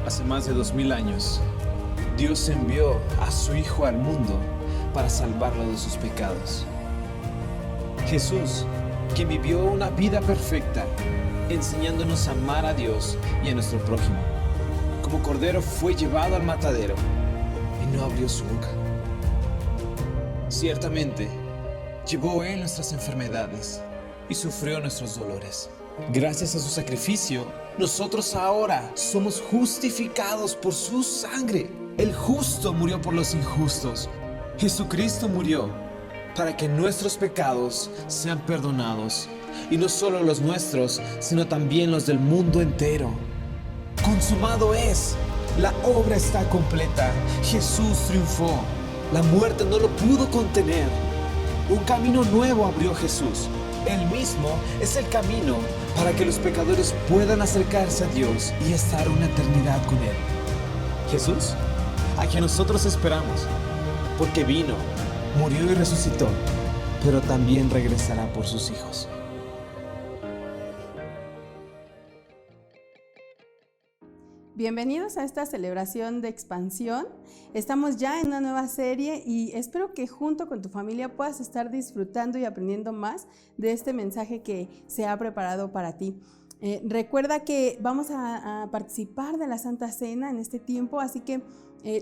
Hace más de 2000 años, Dios envió a su Hijo al mundo para salvarlo de sus pecados. Jesús, que vivió una vida perfecta, enseñándonos a amar a Dios y a nuestro prójimo. Como cordero fue llevado al matadero y no abrió su boca. Ciertamente, llevó Él nuestras enfermedades y sufrió nuestros dolores. Gracias a su sacrificio, nosotros ahora somos justificados por su sangre. El justo murió por los injustos. Jesucristo murió para que nuestros pecados sean perdonados. Y no solo los nuestros, sino también los del mundo entero. Consumado es. La obra está completa. Jesús triunfó. La muerte no lo pudo contener. Un camino nuevo abrió Jesús. Él mismo es el camino para que los pecadores puedan acercarse a Dios y estar una eternidad con Él. Jesús, a quien nosotros esperamos, porque vino, murió y resucitó, pero también regresará por sus hijos. Bienvenidos a esta celebración de expansión. Estamos ya en una nueva serie y espero que junto con tu familia puedas estar disfrutando y aprendiendo más de este mensaje que se ha preparado para ti. Recuerda que vamos a participar de la Santa Cena en este tiempo, así que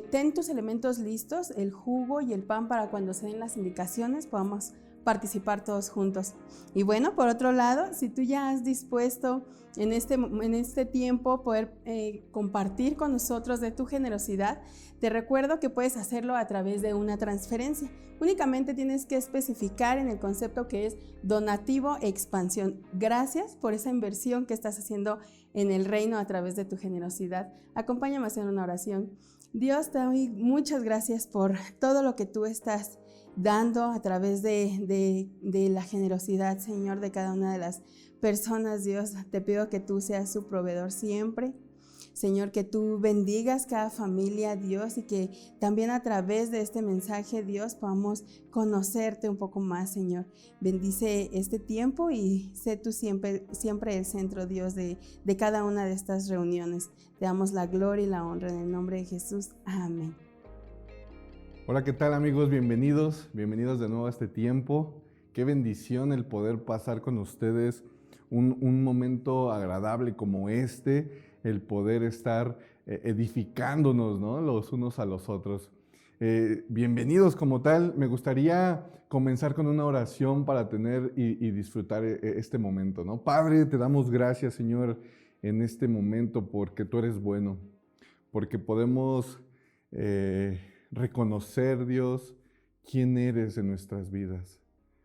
ten tus elementos listos, el jugo y el pan para cuando se den las indicaciones podamos participar todos juntos. Y bueno, por otro lado, si tú ya has dispuesto en este tiempo poder compartir con nosotros de tu generosidad, te recuerdo que puedes hacerlo a través de una transferencia. Únicamente tienes que especificar en el concepto que es donativo expansión. Gracias por esa inversión que estás haciendo en el reino a través de tu generosidad. Acompáñame a hacer una oración. Dios, te doy muchas gracias por todo lo que tú estás dando a través de la generosidad, Señor, de cada una de las personas. Dios, te pido que tú seas su proveedor siempre. Señor, que tú bendigas cada familia, Dios, y que también a través de este mensaje, Dios, podamos conocerte un poco más, Señor. Bendice este tiempo y sé tú siempre el centro, Dios, de cada una de estas reuniones. Te damos la gloria y la honra en el nombre de Jesús. Amén. Hola, ¿qué tal, amigos? Bienvenidos de nuevo a este tiempo. Qué bendición el poder pasar con ustedes un momento agradable como este, el poder estar edificándonos, ¿no?, los unos a los otros. Bienvenidos como tal. Me gustaría comenzar con una oración para tener y disfrutar este momento, ¿no? Padre, te damos gracias, Señor, en este momento porque tú eres bueno, porque podemos reconocer, Dios, quién eres en nuestras vidas,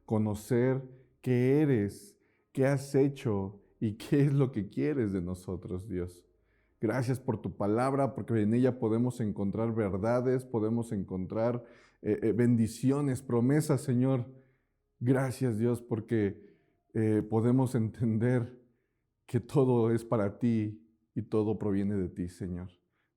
conocer qué eres, qué has hecho y qué es lo que quieres de nosotros, Dios. Gracias por tu palabra, porque en ella podemos encontrar verdades, podemos encontrar bendiciones, promesas, Señor. Gracias, Dios, porque podemos entender que todo es para ti y todo proviene de ti, Señor.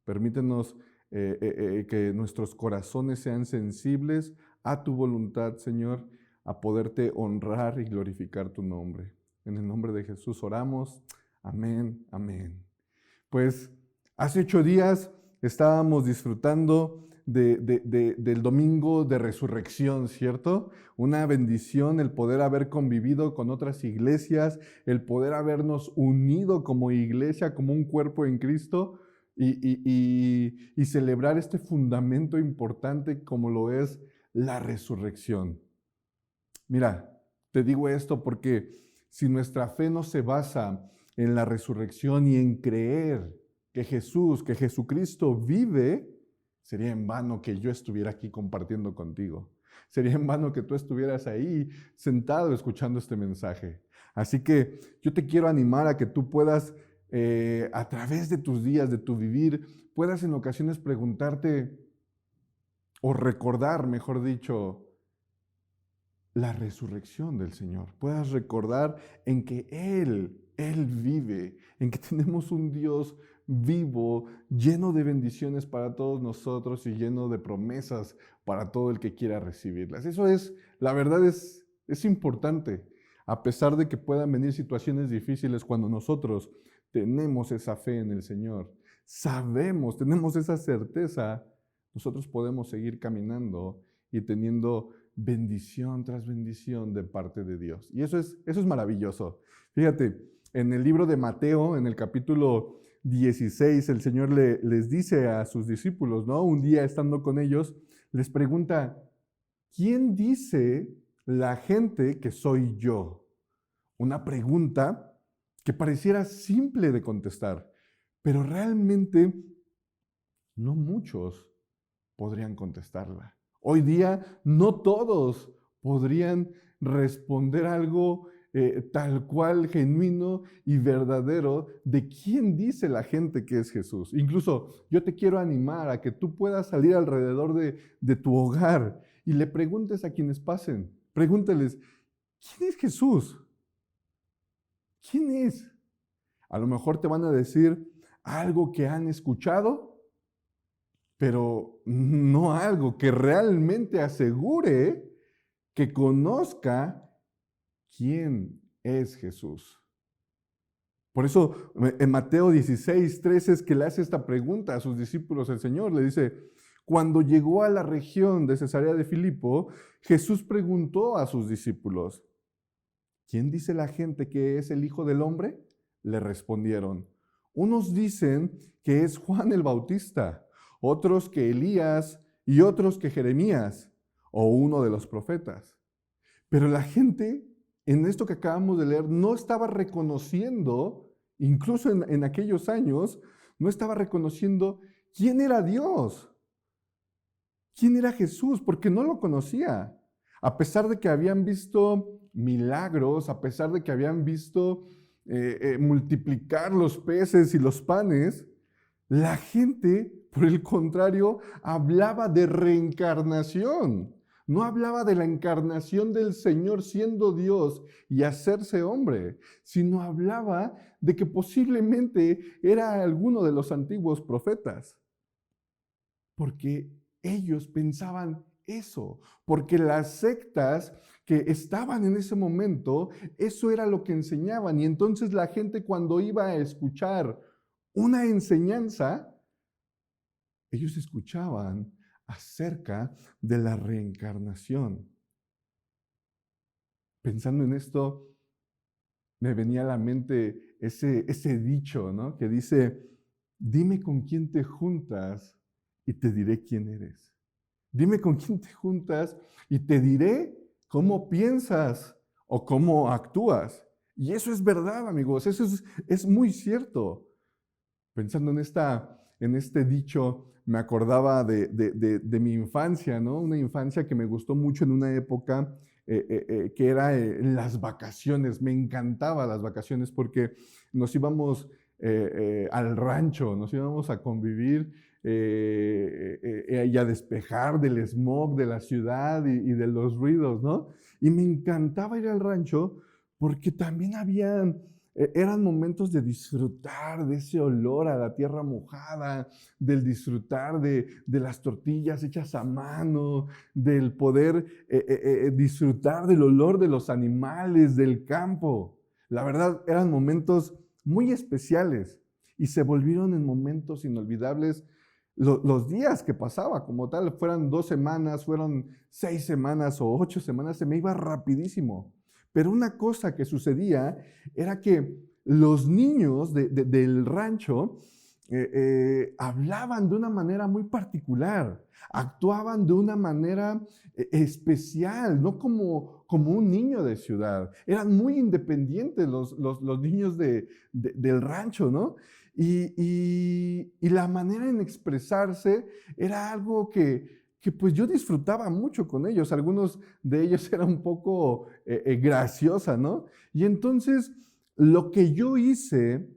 Permítenos que nuestros corazones sean sensibles a tu voluntad, Señor, a poderte honrar y glorificar tu nombre. En el nombre de Jesús oramos. Amén, amén. Pues hace 8 días estábamos disfrutando del domingo de resurrección, ¿cierto? Una bendición el poder haber convivido con otras iglesias, el poder habernos unido como iglesia, como un cuerpo en Cristo, y celebrar este fundamento importante como lo es la resurrección. Mira, te digo esto porque si nuestra fe no se basa en la resurrección y en creer que Jesucristo vive, sería en vano que yo estuviera aquí compartiendo contigo. Sería en vano que tú estuvieras ahí sentado escuchando este mensaje. Así que yo te quiero animar a que tú puedas, a través de tus días, de tu vivir, puedas en ocasiones preguntarte o recordar, mejor dicho, la resurrección del Señor. Puedas recordar en que Él vive, en que tenemos un Dios vivo, lleno de bendiciones para todos nosotros y lleno de promesas para todo el que quiera recibirlas. Eso es, la verdad es importante, a pesar de que puedan venir situaciones difíciles cuando nosotros tenemos esa fe en el Señor. sabemos, tenemos esa certeza, nosotros podemos seguir caminando y teniendo bendición tras bendición de parte de Dios. Y eso es maravilloso. Fíjate, en el libro de Mateo, en el capítulo 16, el Señor les dice a sus discípulos, ¿no? Un día estando con ellos, les pregunta, ¿quién dice la gente que soy yo? Una pregunta que pareciera simple de contestar, pero realmente no muchos podrían contestarla. Hoy día no todos podrían responder algo tal cual, genuino y verdadero de quién dice la gente que es Jesús. Incluso yo te quiero animar a que tú puedas salir alrededor de tu hogar y le preguntes a quienes pasen. Pregúntales, ¿quién es Jesús? ¿Quién es? A lo mejor te van a decir algo que han escuchado, pero no algo que realmente asegure que conozca quién es Jesús. Por eso en Mateo 16:13 es que le hace esta pregunta a sus discípulos el Señor. Le dice, cuando llegó a la región de Cesarea de Filipo, Jesús preguntó a sus discípulos, ¿quién dice la gente que es el Hijo del Hombre? Le respondieron, unos dicen que es Juan el Bautista, otros que Elías y otros que Jeremías o uno de los profetas. Pero la gente en esto que acabamos de leer no estaba reconociendo, incluso en aquellos años, no estaba reconociendo quién era Dios, quién era Jesús, porque no lo conocía. A pesar de que habían visto milagros, a pesar de que habían visto multiplicar los peces y los panes, la gente, por el contrario, hablaba de reencarnación. No hablaba de la encarnación del Señor siendo Dios y hacerse hombre, sino hablaba de que posiblemente era alguno de los antiguos profetas. Porque ellos pensaban eso, porque las sectas que estaban en ese momento, eso era lo que enseñaban. Y entonces la gente cuando iba a escuchar una enseñanza, ellos escuchaban acerca de la reencarnación. Pensando en esto, me venía a la mente ese dicho, ¿no? Que dice, dime con quién te juntas y te diré quién eres. Dime con quién te juntas y te diré cómo piensas o cómo actúas. Y eso es verdad, amigos, eso es muy cierto. Pensando en este dicho, me acordaba de mi infancia, ¿no? Una infancia que me gustó mucho en una época que era las vacaciones. Me encantaban las vacaciones porque nos íbamos al rancho, nos íbamos a convivir y a despejar del smog de la ciudad y de los ruidos, ¿no? Y me encantaba ir al rancho porque también eran momentos de disfrutar de ese olor a la tierra mojada, del disfrutar de las tortillas hechas a mano, del poder disfrutar del olor de los animales, del campo. La verdad, eran momentos muy especiales y se volvieron en momentos inolvidables los días que pasaba, como tal, fueran 2 semanas, fueron 6 semanas o 8 semanas, se me iba rapidísimo. Pero una cosa que sucedía era que los niños del rancho hablaban de una manera muy particular, actuaban de una manera especial, no como un niño de ciudad. Eran muy independientes los niños del rancho, ¿no? Y la manera en expresarse era algo que pues yo disfrutaba mucho con ellos. Algunos de ellos eran un poco graciosa, ¿no? Y entonces lo que yo hice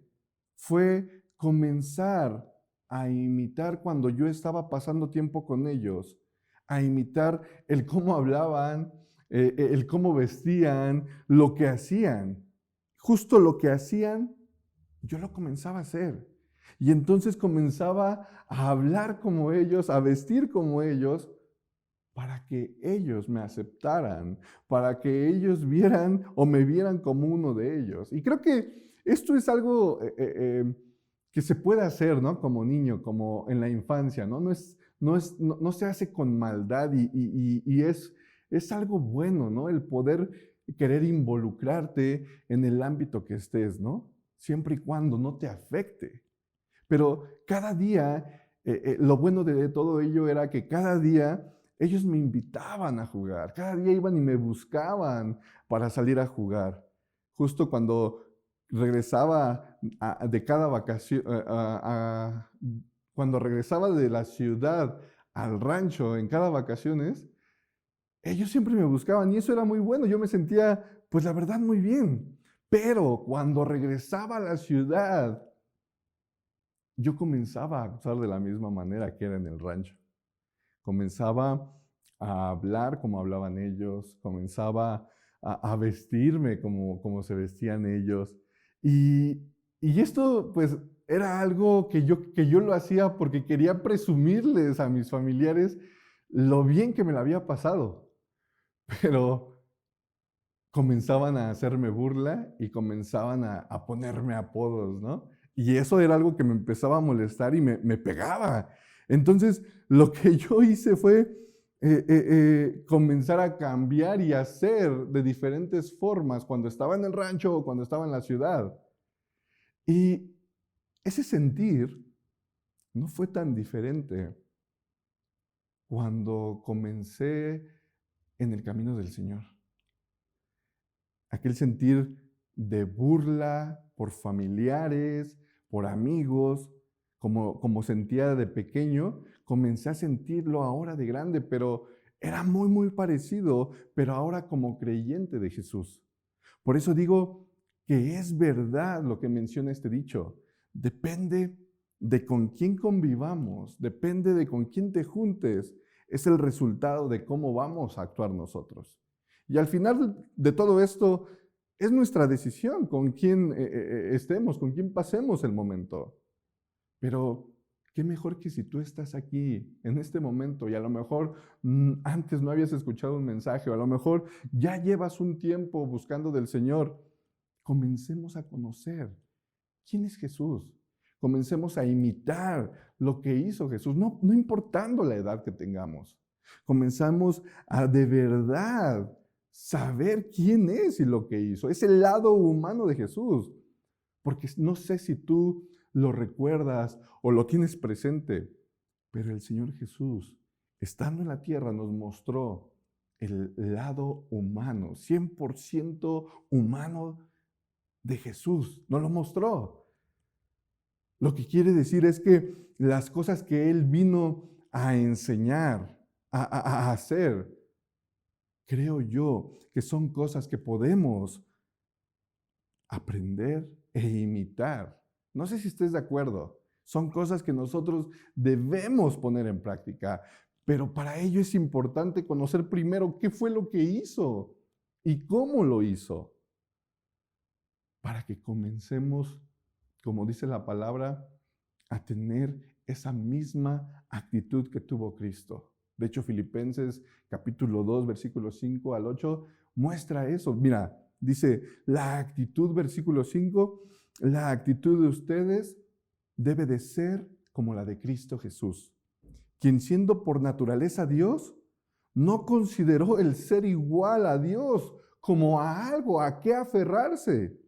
fue comenzar a imitar cuando yo estaba pasando tiempo con ellos, a imitar el cómo hablaban, el cómo vestían, lo que hacían. Justo lo que hacían, yo lo comenzaba a hacer. Y entonces comenzaba a hablar como ellos, a vestir como ellos, para que ellos me aceptaran, para que ellos vieran o me vieran como uno de ellos. Y creo que esto es algo que que se puede hacer, ¿no? Como niño, como en la infancia, ¿no? No se hace con maldad y es algo bueno, ¿no? El poder querer involucrarte en el ámbito que estés, ¿no? Siempre y cuando no te afecte. Pero cada día, lo bueno de todo ello era que cada día ellos me invitaban a jugar, cada día iban y me buscaban para salir a jugar. Justo cuando regresaba de cada vacación, cuando regresaba de la ciudad al rancho en cada vacaciones, ellos siempre me buscaban y eso era muy bueno. Yo me sentía, pues la verdad, muy bien. Pero cuando regresaba a la ciudad, yo comenzaba a actuar de la misma manera que era en el rancho. Comenzaba a hablar como hablaban ellos, comenzaba a vestirme como se vestían ellos. Y, y esto pues era algo que yo lo hacía porque quería presumirles a mis familiares lo bien que me la había pasado. Pero comenzaban a hacerme burla y comenzaban a ponerme apodos, ¿no? Y eso era algo que me empezaba a molestar y me pegaba. Entonces, lo que yo hice fue comenzar a cambiar y hacer de diferentes formas cuando estaba en el rancho o cuando estaba en la ciudad. Y ese sentir no fue tan diferente cuando comencé en el camino del Señor. Aquel sentir de burla por familiares, por amigos, como sentía de pequeño, comencé a sentirlo ahora de grande, pero era muy, muy parecido, pero ahora como creyente de Jesús. Por eso digo que es verdad lo que menciona este dicho. Depende de con quién convivamos, depende de con quién te juntes, es el resultado de cómo vamos a actuar nosotros. Y al final de todo esto es nuestra decisión con quién estemos, con quién pasemos el momento. Pero qué mejor que si tú estás aquí en este momento y a lo mejor antes no habías escuchado un mensaje o a lo mejor ya llevas un tiempo buscando del Señor. Comencemos a conocer quién es Jesús. Comencemos a imitar lo que hizo Jesús, no importando la edad que tengamos. Comenzamos a de verdad saber quién es y lo que hizo. Es el lado humano de Jesús. Porque no sé si tú lo recuerdas o lo tienes presente, pero el Señor Jesús, estando en la tierra, nos mostró el lado humano, 100% humano de Jesús. Nos lo mostró. Lo que quiere decir es que las cosas que Él vino a enseñar, a hacer, creo yo que son cosas que podemos aprender e imitar. No sé si estés de acuerdo. Son cosas que nosotros debemos poner en práctica, pero para ello es importante conocer primero qué fue lo que hizo y cómo lo hizo, para que comencemos, como dice la palabra, a tener esa misma actitud que tuvo Cristo. De hecho, Filipenses capítulo 2, versículos 5 al 8, muestra eso. Mira, dice, la actitud, versículo 5, la actitud de ustedes debe de ser como la de Cristo Jesús, quien siendo por naturaleza Dios, no consideró el ser igual a Dios como a algo a qué aferrarse.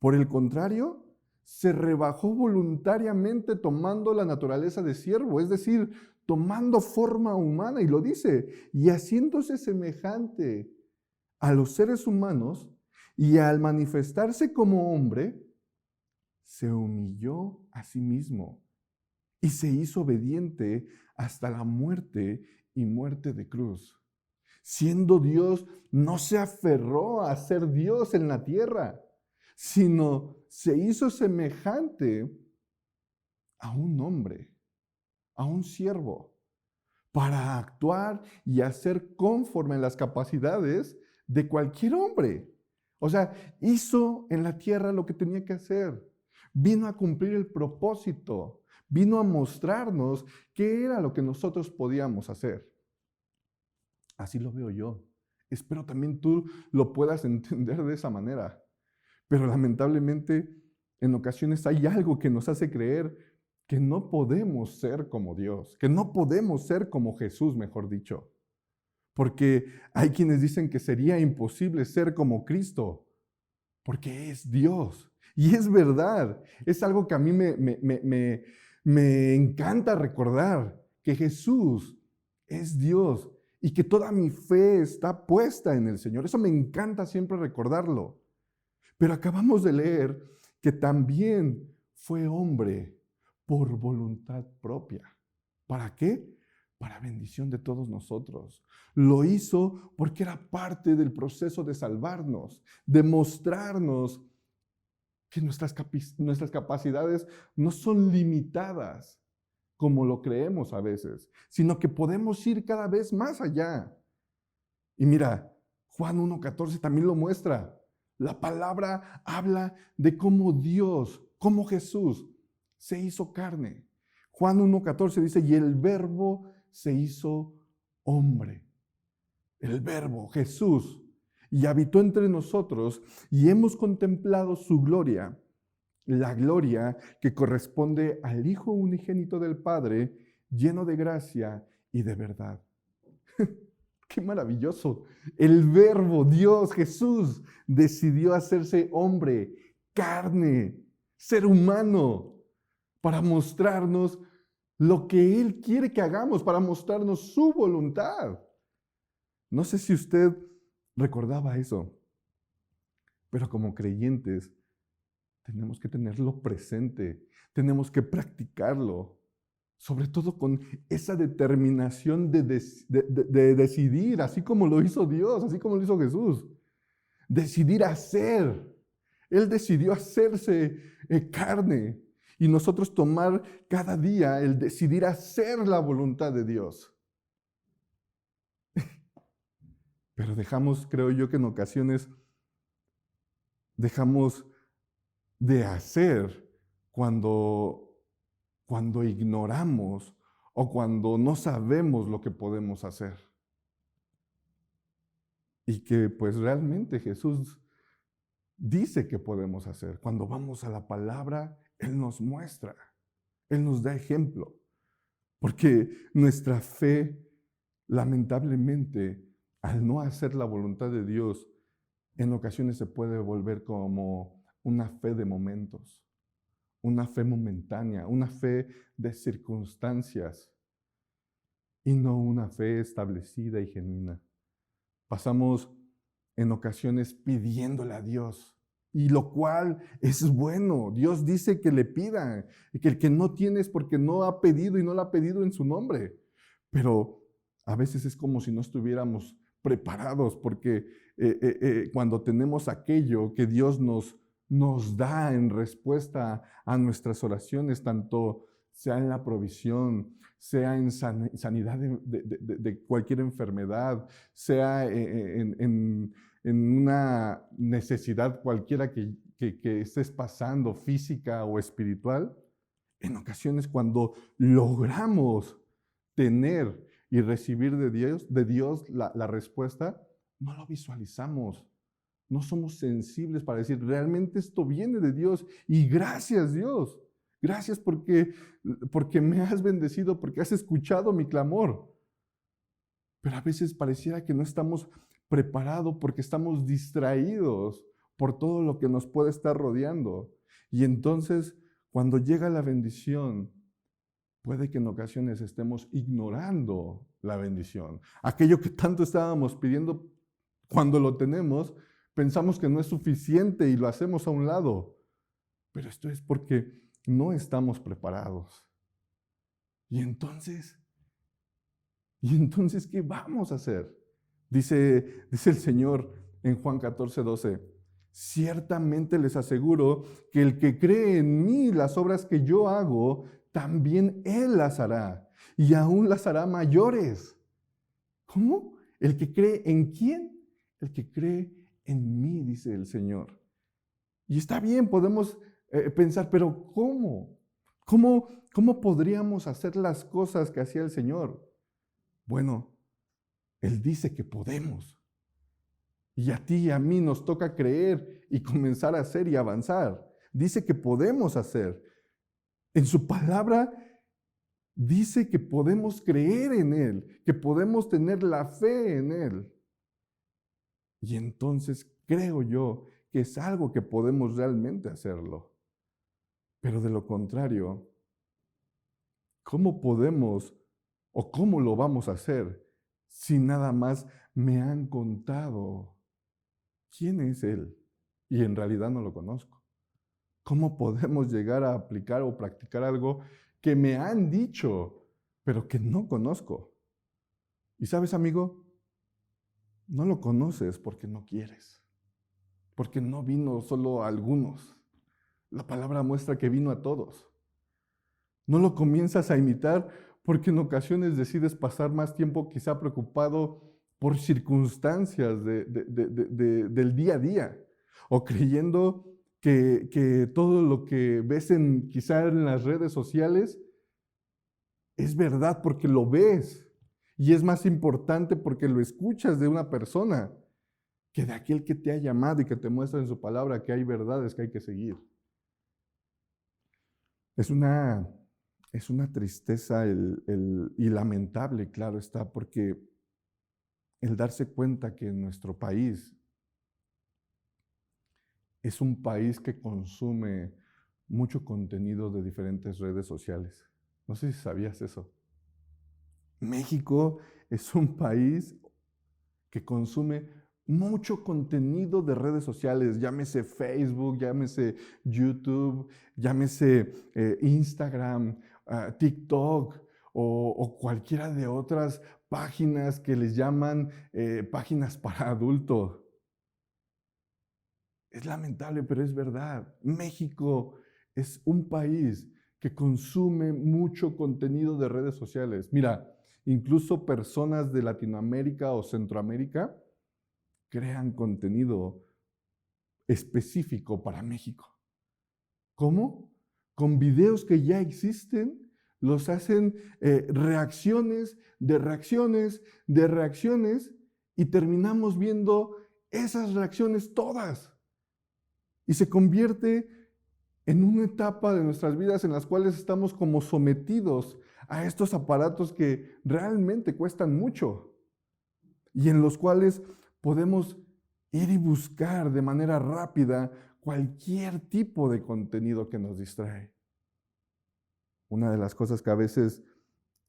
Por el contrario, se rebajó voluntariamente tomando la naturaleza de siervo, es decir, tomando forma humana, y lo dice, y haciéndose semejante a los seres humanos, y al manifestarse como hombre, se humilló a sí mismo y se hizo obediente hasta la muerte y muerte de cruz. Siendo Dios, no se aferró a ser Dios en la tierra, sino se hizo semejante a un hombre, a un siervo, para actuar y hacer conforme a las capacidades de cualquier hombre. O sea, hizo en la tierra lo que tenía que hacer. Vino a cumplir el propósito. Vino a mostrarnos qué era lo que nosotros podíamos hacer. Así lo veo yo. Espero también tú lo puedas entender de esa manera. Pero lamentablemente En ocasiones hay algo que nos hace creer que no podemos ser como Dios, que no podemos ser como Jesús, mejor dicho. Porque hay quienes dicen que sería imposible ser como Cristo, porque es Dios. Y es verdad, es algo que a mí me encanta recordar, que Jesús es Dios y que toda mi fe está puesta en el Señor. Eso me encanta siempre recordarlo. Pero acabamos de leer que también fue hombre por voluntad propia. ¿Para qué? Para bendición de todos nosotros. Lo hizo porque era parte del proceso de salvarnos, de mostrarnos que nuestras capacidades no son limitadas como lo creemos a veces, sino que podemos ir cada vez más allá. Y mira, Juan 1:14 también lo muestra. La palabra habla de cómo Dios, cómo Jesús se hizo carne. Juan 1:14 dice, y el Verbo se hizo hombre. El Verbo, Jesús, y habitó entre nosotros, y hemos contemplado su gloria, la gloria que corresponde al Hijo unigénito del Padre, lleno de gracia y de verdad. ¡Qué maravilloso! El Verbo, Dios, Jesús, decidió hacerse hombre, carne, ser humano, para mostrarnos lo que Él quiere que hagamos, para mostrarnos su voluntad. No sé si usted recordaba eso, pero como creyentes tenemos que tenerlo presente, tenemos que practicarlo, sobre todo con esa determinación de decidir, así como lo hizo Dios, así como lo hizo Jesús. Decidir hacer. Él decidió hacerse carne y nosotros tomar cada día el decidir hacer la voluntad de Dios. Pero dejamos, creo yo, que en ocasiones dejamos de hacer cuando ignoramos o cuando no sabemos lo que podemos hacer. Y que pues realmente Jesús dice que podemos hacer. Cuando vamos a la palabra, Él nos muestra, Él nos da ejemplo. Porque nuestra fe, lamentablemente, al no hacer la voluntad de Dios, en ocasiones se puede volver como una fe de momentos, una fe momentánea, una fe de circunstancias y no una fe establecida y genuina. Pasamos en ocasiones pidiéndole a Dios, y lo cual es bueno. Dios dice que le pidan, y que el que no tiene es porque no ha pedido y no lo ha pedido en su nombre. Pero a veces es como si no estuviéramos preparados, porque cuando tenemos aquello que Dios nos da en respuesta a nuestras oraciones, tanto sea en la provisión, sea en sanidad de cualquier enfermedad, sea en una necesidad cualquiera que estés pasando, física o espiritual, en ocasiones cuando logramos tener y recibir de Dios la respuesta, no lo visualizamos. No somos sensibles para decir, realmente esto viene de Dios y gracias Dios. Gracias porque me has bendecido, porque has escuchado mi clamor. Pero a veces pareciera que no estamos preparados porque estamos distraídos por todo lo que nos puede estar rodeando. Y entonces, cuando llega la bendición, puede que en ocasiones estemos ignorando la bendición. Aquello que tanto estábamos pidiendo, cuando lo tenemos, pensamos que no es suficiente y lo hacemos a un lado. Pero esto es porque no estamos preparados. Y entonces, ¿qué vamos a hacer? Dice el Señor en Juan 14:12, ciertamente les aseguro que el que cree en mí, las obras que yo hago, también Él las hará, y aún las hará mayores. ¿Cómo? ¿El que cree en quién? El que cree en mí, dice el Señor. Y está bien, podemos pensar, pero ¿cómo? ¿Cómo podríamos hacer las cosas que hacía el Señor? Bueno, Él dice que podemos. Y a ti y a mí nos toca creer y comenzar a hacer y avanzar. dice que podemos hacer. En su palabra dice que podemos creer en Él, que podemos tener la fe en Él. Y entonces creo yo que es algo que podemos realmente hacerlo. Pero de lo contrario, ¿cómo podemos o cómo lo vamos a hacer si nada más me han contado quién es Él y en realidad no lo conozco? ¿Cómo podemos llegar a aplicar o practicar algo que me han dicho, pero que no conozco? Y sabes, amigo, no lo conoces porque no quieres, porque no vino solo a algunos. La palabra muestra que vino a todos. No lo comienzas a imitar porque en ocasiones decides pasar más tiempo quizá preocupado por circunstancias del día a día o creyendo que todo lo que ves quizá en las redes sociales es verdad porque lo ves y es más importante porque lo escuchas de una persona que de aquel que te ha llamado y que te muestra en su palabra que hay verdades que hay que seguir. Es una tristeza y lamentable, claro está, porque el darse cuenta que nuestro país es un país que consume mucho contenido de diferentes redes sociales. No sé si sabías eso. México es un país que consume mucho contenido de redes sociales, llámese Facebook, llámese YouTube, llámese Instagram, TikTok o cualquiera de otras páginas que les llaman páginas para adultos. Es lamentable, pero es verdad. México es un país que consume mucho contenido de redes sociales. Mira, incluso personas de Latinoamérica o Centroamérica crean contenido específico para México. ¿Cómo? Con videos que ya existen, los hacen reacciones de reacciones de reacciones y terminamos viendo esas reacciones todas. Y se convierte en una etapa de nuestras vidas en las cuales estamos como sometidos a estos aparatos que realmente cuestan mucho y en los cuales podemos ir y buscar de manera rápida cualquier tipo de contenido que nos distrae. Una de las cosas que a veces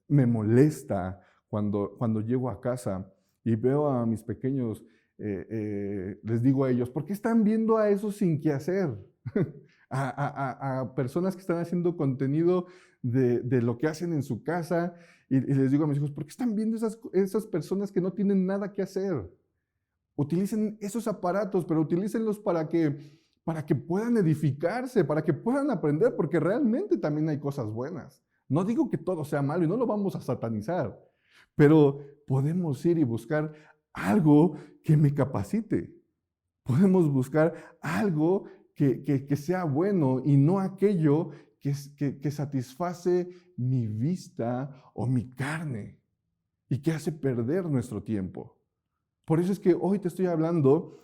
me molesta cuando llego a casa y veo a mis pequeños, les digo a ellos, ¿por qué están viendo a eso sin qué hacer? a personas que están haciendo contenido de lo que hacen en su casa y les digo a mis hijos, ¿por qué están viendo esas personas que no tienen nada que hacer? Utilicen esos aparatos, pero utilícenlos para que puedan edificarse, para que puedan aprender, porque realmente también hay cosas buenas. No digo que todo sea malo y no lo vamos a satanizar, pero podemos ir y buscar algo que me capacite. Podemos buscar algo que sea bueno y no aquello que satisface mi vista o mi carne y que hace perder nuestro tiempo. Por eso es que hoy te estoy hablando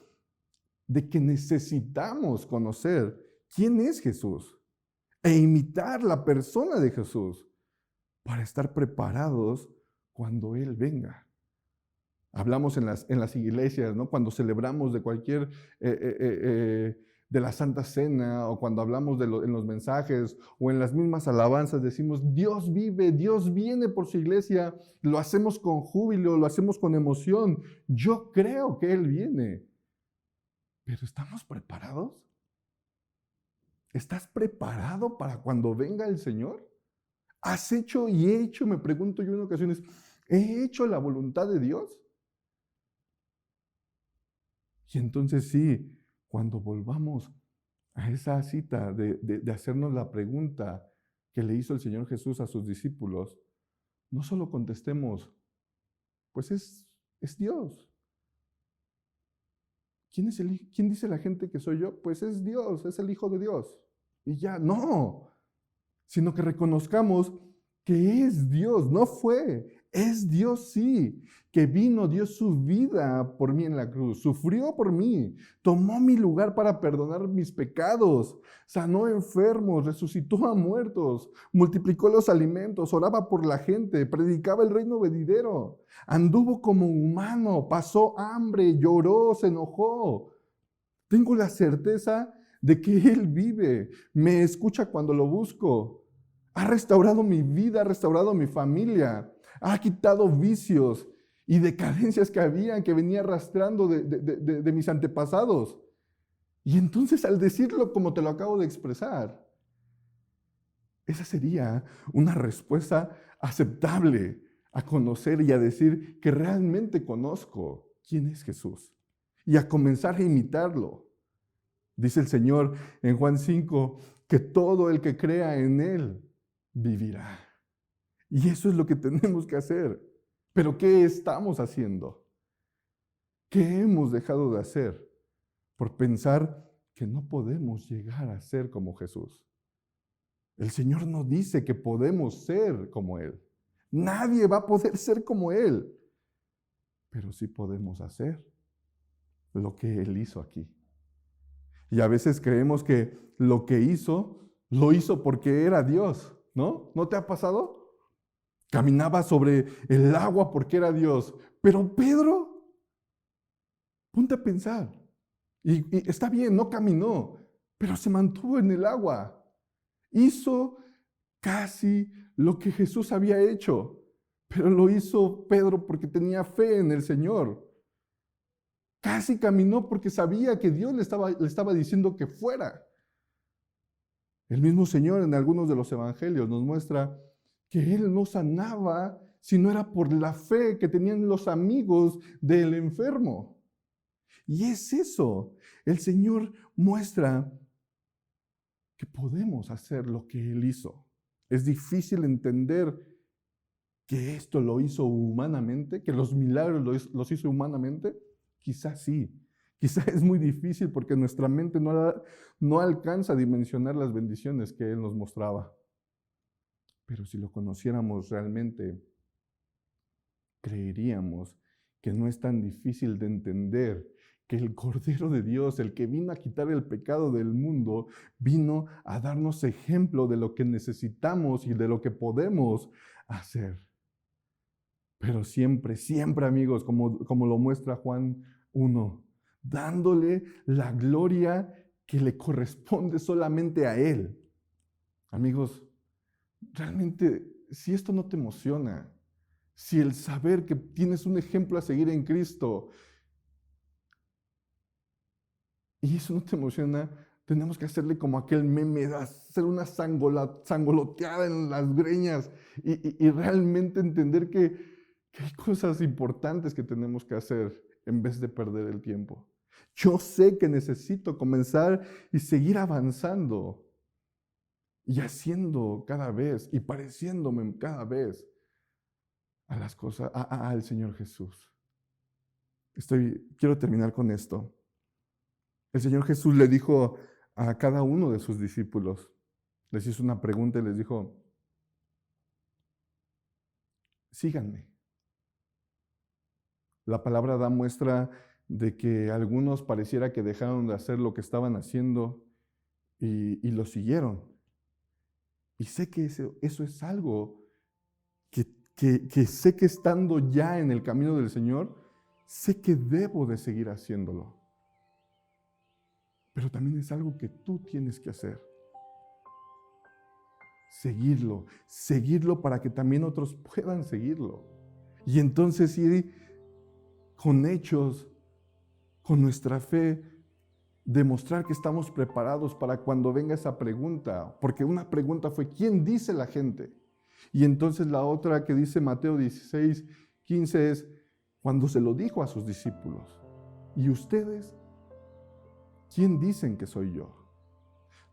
de que necesitamos conocer quién es Jesús e imitar la persona de Jesús para estar preparados cuando Él venga. Hablamos en las iglesias, ¿no? Cuando celebramos de cualquier, de la Santa Cena o cuando hablamos en los mensajes o en las mismas alabanzas, decimos, Dios vive, Dios viene por su iglesia, lo hacemos con júbilo, lo hacemos con emoción. Yo creo que Él viene. Pero ¿estamos preparados? ¿Estás preparado para cuando venga el Señor? ¿Has hecho y hecho, me pregunto yo en ocasiones, ¿he hecho la voluntad de Dios? Y entonces sí, cuando volvamos a esa cita de hacernos la pregunta que le hizo el Señor Jesús a sus discípulos, no solo contestemos, pues es Dios. ¿Quién dice la gente que soy yo? Pues es Dios, es el Hijo de Dios. Y ya, no, sino que reconozcamos que es Dios, no fue, Es Dios, sí, que vino, dio su vida por mí en la cruz, sufrió por mí, tomó mi lugar para perdonar mis pecados, sanó enfermos, resucitó a muertos, multiplicó los alimentos, oraba por la gente, predicaba el reino venidero, anduvo como humano, pasó hambre, lloró, se enojó. Tengo la certeza de que Él vive, me escucha cuando lo busco. Ha restaurado mi vida, ha restaurado mi familia, ha quitado vicios y decadencias que venía arrastrando de mis antepasados. Y entonces al decirlo como te lo acabo de expresar, esa sería una respuesta aceptable a conocer y a decir que realmente conozco quién es Jesús y a comenzar a imitarlo. Dice el Señor en Juan 5 que todo el que crea en Él vivirá. Y eso es lo que tenemos que hacer. Pero ¿qué estamos haciendo? ¿Qué hemos dejado de hacer por pensar que no podemos llegar a ser como Jesús? El Señor nos dice que podemos ser como Él. Nadie va a poder ser como Él. Pero sí podemos hacer lo que Él hizo aquí. Y a veces creemos que lo que hizo, lo hizo porque era Dios, ¿no? ¿No te ha pasado? Caminaba sobre el agua porque era Dios. Pero Pedro, ponte a pensar. Y está bien, no caminó, pero se mantuvo en el agua. Hizo casi lo que Jesús había hecho, pero lo hizo Pedro porque tenía fe en el Señor. Casi caminó porque sabía que Dios le estaba diciendo que fuera. El mismo Señor en algunos de los evangelios nos muestra que Él no sanaba si no era por la fe que tenían los amigos del enfermo. Y es eso. El Señor muestra que podemos hacer lo que Él hizo. Es difícil entender que esto lo hizo humanamente, que los milagros los hizo humanamente. Quizás sí. Quizás es muy difícil porque nuestra mente no alcanza a dimensionar las bendiciones que Él nos mostraba. Pero si lo conociéramos realmente, creeríamos que no es tan difícil de entender que el Cordero de Dios, el que vino a quitar el pecado del mundo, vino a darnos ejemplo de lo que necesitamos y de lo que podemos hacer. Pero siempre, siempre, amigos, como lo muestra Juan 1, dándole la gloria que le corresponde solamente a Él. Amigos, realmente, si esto no te emociona, si el saber que tienes un ejemplo a seguir en Cristo, y eso no te emociona, tenemos que hacerle como aquel meme, hacer una sangoloteada en las greñas y realmente entender que hay cosas importantes que tenemos que hacer en vez de perder el tiempo. Yo sé que necesito comenzar y seguir avanzando y haciendo cada vez y pareciéndome cada vez a las cosas, al Señor Jesús. Quiero terminar con esto. El Señor Jesús le dijo a cada uno de sus discípulos, les hizo una pregunta y les dijo, síganme. La palabra da muestra de que algunos pareciera que dejaron de hacer lo que estaban haciendo y lo siguieron. Y sé que eso es algo que sé que estando ya en el camino del Señor, sé que debo de seguir haciéndolo. Pero también es algo que tú tienes que hacer. Seguirlo para que también otros puedan seguirlo. Y entonces ir con hechos, con nuestra fe, demostrar que estamos preparados para cuando venga esa pregunta. Porque una pregunta fue, ¿quién dice la gente? Y entonces la otra que dice Mateo 16:15 es, cuando se lo dijo a sus discípulos, ¿y ustedes? ¿Quién dicen que soy yo?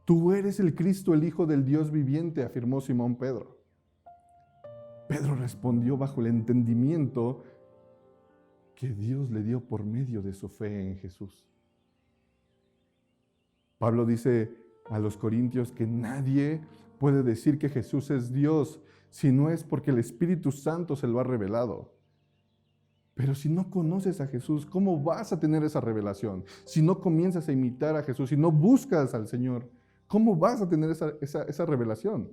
Tú eres el Cristo, el Hijo del Dios viviente, afirmó Simón Pedro. Pedro respondió bajo el entendimiento que Dios le dio por medio de su fe en Jesús. Pablo dice a los corintios que nadie puede decir que Jesús es Dios si no es porque el Espíritu Santo se lo ha revelado. Pero si no conoces a Jesús, ¿cómo vas a tener esa revelación? Si no comienzas a imitar a Jesús, si no buscas al Señor, ¿cómo vas a tener esa revelación?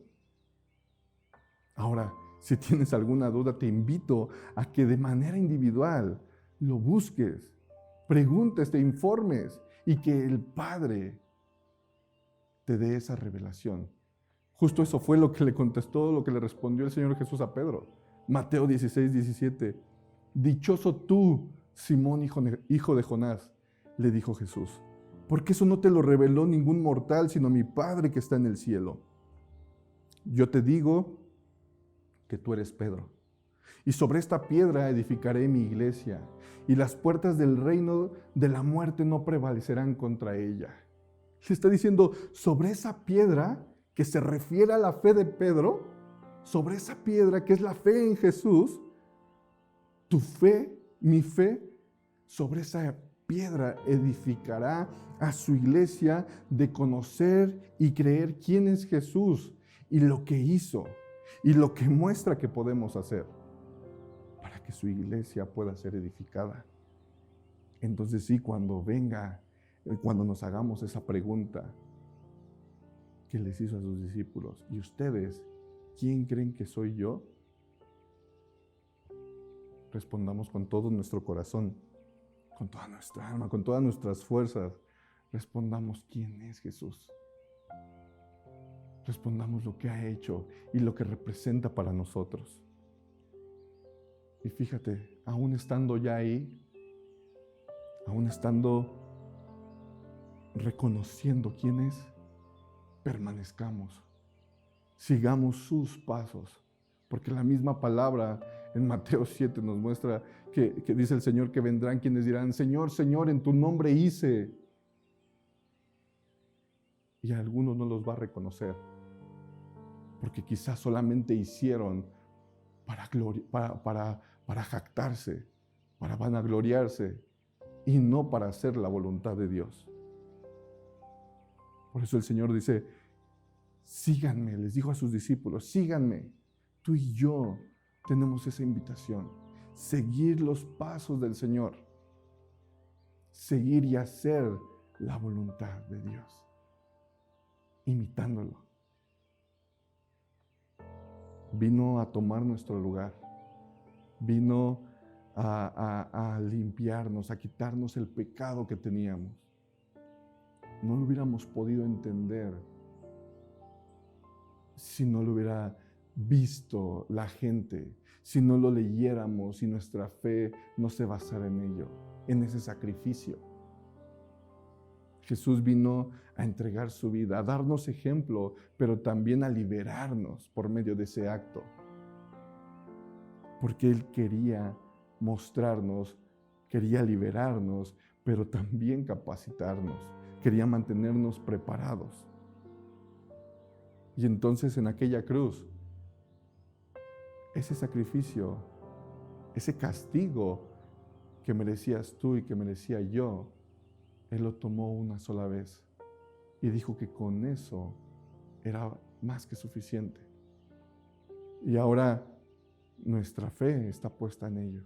Ahora, si tienes alguna duda, te invito a que de manera individual lo busques, preguntes, te informes y que el Padre te dé esa revelación. Justo eso fue lo que le contestó, lo que le respondió el Señor Jesús a Pedro. Mateo 16, 17. Dichoso tú, Simón, hijo de Jonás, le dijo Jesús, porque eso no te lo reveló ningún mortal, sino mi Padre que está en el cielo. Yo te digo que tú eres Pedro, y sobre esta piedra edificaré mi iglesia, y las puertas del reino de la muerte no prevalecerán contra ella. Le está diciendo, sobre esa piedra que se refiere a la fe de Pedro, sobre esa piedra que es la fe en Jesús, tu fe, mi fe, sobre esa piedra edificará a su iglesia de conocer y creer quién es Jesús y lo que hizo y lo que muestra que podemos hacer para que su iglesia pueda ser edificada. Entonces sí, cuando nos hagamos esa pregunta que les hizo a sus discípulos, ¿y ustedes quién creen que soy yo? Respondamos con todo nuestro corazón, con toda nuestra alma, con todas nuestras fuerzas. Respondamos quién es Jesús. Respondamos lo que ha hecho y lo que representa para nosotros. Y fíjate, aún estando ya ahí, aún estando reconociendo quién es, permanezcamos, sigamos sus pasos, porque la misma palabra en Mateo 7 nos muestra que dice el Señor que vendrán quienes dirán, Señor, Señor, en tu nombre hice. Y a algunos no los va a reconocer, porque quizás solamente hicieron para jactarse, para vanagloriarse, y no para hacer la voluntad de Dios. Por eso el Señor dice, síganme, les dijo a sus discípulos, síganme. Tú y yo tenemos esa invitación, seguir los pasos del Señor, seguir y hacer la voluntad de Dios, imitándolo. Vino a tomar nuestro lugar, vino a limpiarnos, a quitarnos el pecado que teníamos. No lo hubiéramos podido entender si no lo hubiera visto la gente, si no lo leyéramos, si nuestra fe no se basara en ello, en ese sacrificio. Jesús vino a entregar su vida, a darnos ejemplo, pero también a liberarnos por medio de ese acto. Porque Él quería mostrarnos, quería liberarnos, pero también capacitarnos, quería mantenernos preparados. Y entonces en aquella cruz, ese sacrificio, ese castigo que merecías tú y que merecía yo, Él lo tomó una sola vez y dijo que con eso era más que suficiente. Y ahora nuestra fe está puesta en ello,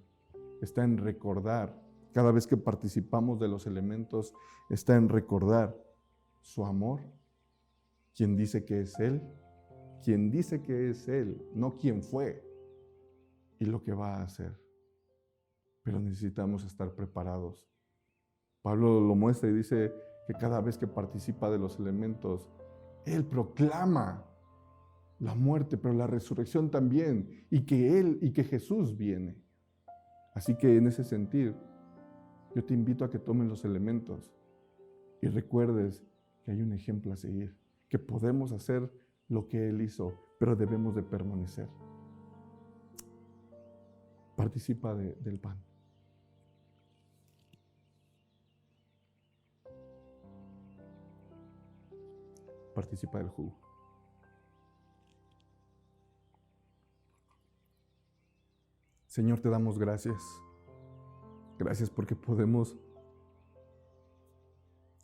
está en recordar, cada vez que participamos de los elementos, está en recordar su amor, quien dice que es Él, quien dice que es Él, no quien fue y lo que va a hacer. Pero necesitamos estar preparados. Pablo lo muestra y dice que cada vez que participa de los elementos, Él proclama la muerte, pero la resurrección también, y que Jesús viene. Así que en ese sentido, yo te invito a que tomes los elementos y recuerdes que hay un ejemplo a seguir, que podemos hacer lo que Él hizo, pero debemos de permanecer. Participa del pan. Participa del jugo. Señor, te damos gracias. Gracias porque podemos,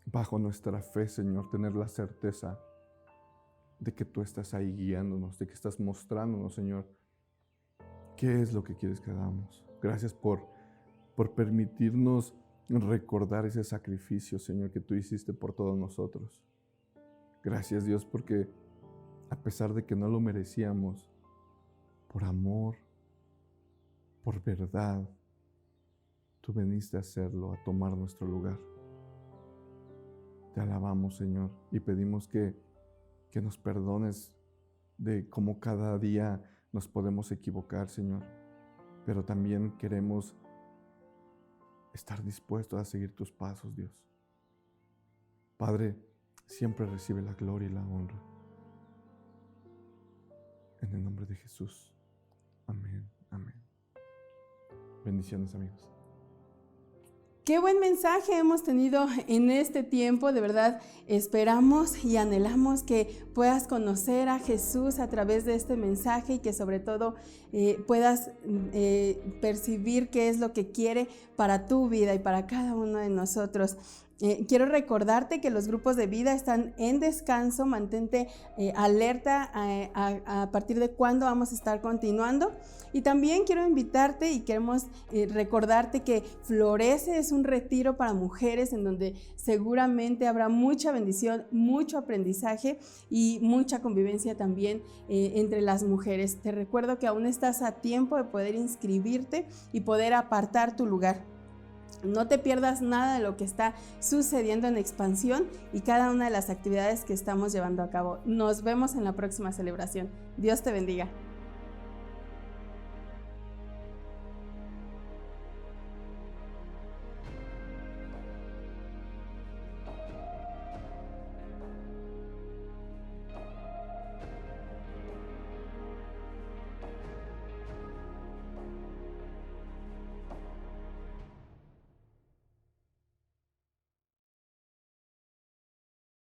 bajo nuestra fe, Señor, tener la certeza de que tú estás ahí guiándonos, de que estás mostrándonos, Señor, qué es lo que quieres que hagamos. Gracias por permitirnos recordar ese sacrificio, Señor, que tú hiciste por todos nosotros. Gracias, Dios, porque a pesar de que no lo merecíamos, por amor, por verdad, tú veniste a hacerlo, a tomar nuestro lugar. Te alabamos, Señor, y pedimos que nos perdones de cómo cada día nos podemos equivocar, Señor. Pero también queremos estar dispuestos a seguir tus pasos, Dios. Padre, siempre recibe la gloria y la honra. En el nombre de Jesús. Amén, amén. Bendiciones, amigos. Qué buen mensaje hemos tenido en este tiempo, de verdad esperamos y anhelamos que puedas conocer a Jesús a través de este mensaje y que sobre todo puedas percibir qué es lo que quiere para tu vida y para cada uno de nosotros. Quiero recordarte que los grupos de vida están en descanso, mantente alerta a partir de cuándo vamos a estar continuando. Y también quiero invitarte y queremos recordarte que Florece es un retiro para mujeres en donde seguramente habrá mucha bendición, mucho aprendizaje y mucha convivencia también entre las mujeres. Te recuerdo que aún estás a tiempo de poder inscribirte y poder apartar tu lugar. No te pierdas nada de lo que está sucediendo en Expansión y cada una de las actividades que estamos llevando a cabo. Nos vemos en la próxima celebración. Dios te bendiga.